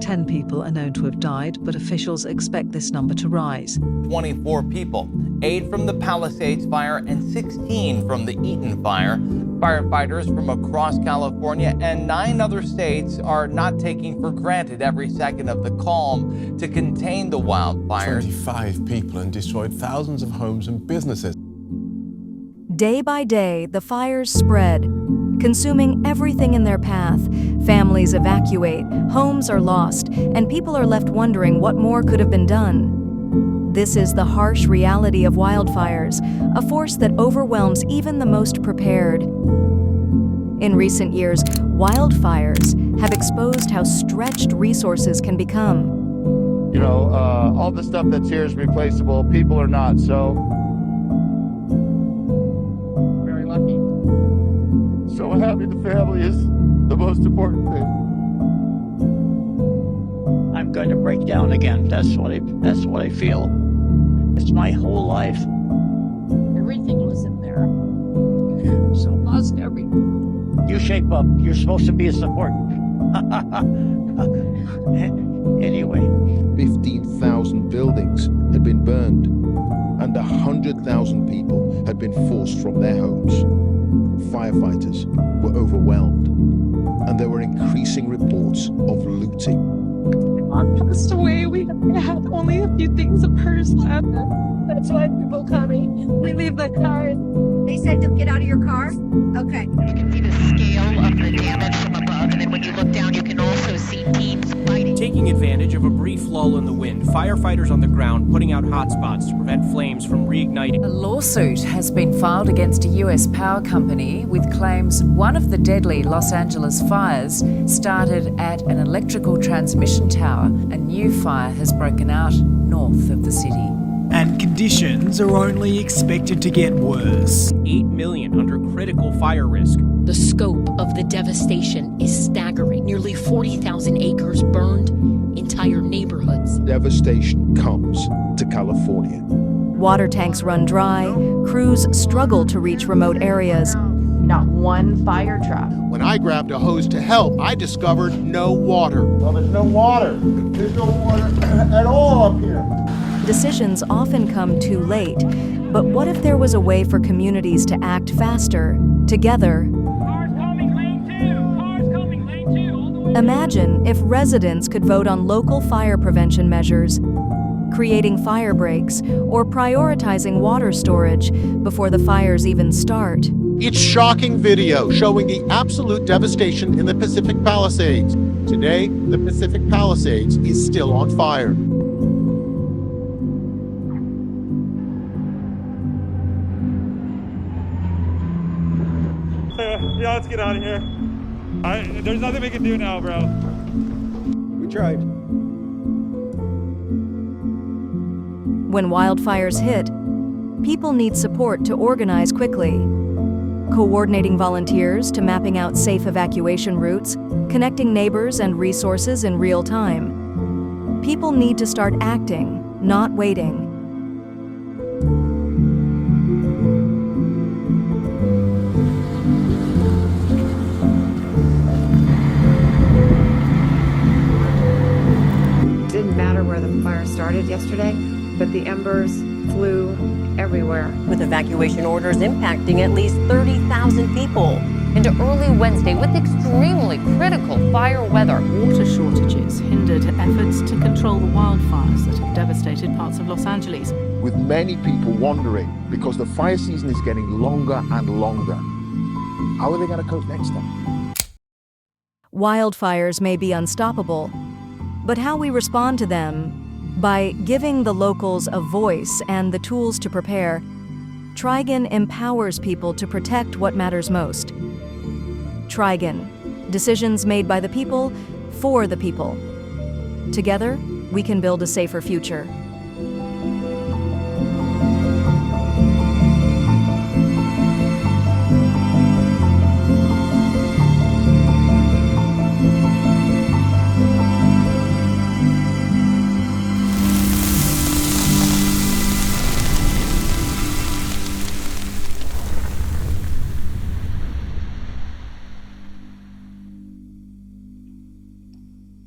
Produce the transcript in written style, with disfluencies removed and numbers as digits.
Ten people are known to have died, but officials expect this number to rise. 24 people, 8 from the Palisades fire and 16 from the Eaton fire. Firefighters from across California and 9 other states are not taking for granted every second of the calm to contain the wildfires. 25 people and destroyed thousands of homes and businesses. Day by day, the fires spread, consuming everything in their path. Families evacuate, homes are lost, and people are left wondering what more could have been done. This is the harsh reality of wildfires, a force that overwhelms even the most prepared. In recent years, wildfires have exposed how stretched resources can become. You know, all the stuff that's here is replaceable. People are not, so. Very lucky. So having the family is the most important thing. I'm going to break down again. That's what I feel. It's my whole life. Everything was in there. So lost everything. You shape up. You're supposed to be a support. Anyway. 15,000 buildings had been burned, and 100,000 people had been forced from their homes. Firefighters were overwhelmed, and there were increasing reports of looting. My mom passed away. We had only a few things of hers left. That's why people coming. We leave the car. They said to get out of your car? Okay. You can see the scale of the damage from above, and then when you look down, you can also see teams fighting. Taking advantage of a brief lull in the wind, firefighters on the ground putting out hotspots to prevent flames from reigniting. A lawsuit has been filed against a US power company with claims one of the deadly Los Angeles fires started at an electrical transmission tower. A new fire has broken out north of the city. And conditions are only expected to get worse. 8 million under critical fire risk. The scope of the devastation is staggering. Nearly 40,000 acres burned, entire neighborhoods. Devastation comes to California. Water tanks run dry, crews struggle to reach remote areas. Not one fire truck. When I grabbed a hose to help, I discovered no water. Well, there's no water. There's no water at all up here. Decisions often come too late, but what if there was a way for communities to act faster, together? Cars coming, lane 2! Cars coming, lane 2! All the way. Imagine if residents could vote on local fire prevention measures, creating fire breaks, or prioritizing water storage before the fires even start. It's shocking video showing the absolute devastation in the Pacific Palisades. Today, the Pacific Palisades is still on fire. Yeah, let's get out of here. There's nothing we can do now, bro. We tried. When wildfires hit, people need support to organize quickly. Coordinating volunteers to mapping out safe evacuation routes, connecting neighbors and resources in real time. People need to start acting, not waiting. Didn't matter where the fire started yesterday, but the embers flew everywhere. With evacuation orders impacting at least 30,000 people. Into early Wednesday with extremely critical fire weather. Water shortages hindered efforts to control the wildfires that have devastated parts of Los Angeles. With many people wondering, because the fire season is getting longer and longer, how are they going to cope next time? Wildfires may be unstoppable, but how we respond to them, by giving the locals a voice and the tools to prepare, Trigan empowers people to protect what matters most. Trigan, decisions made by the people, for the people. Together, we can build a safer future.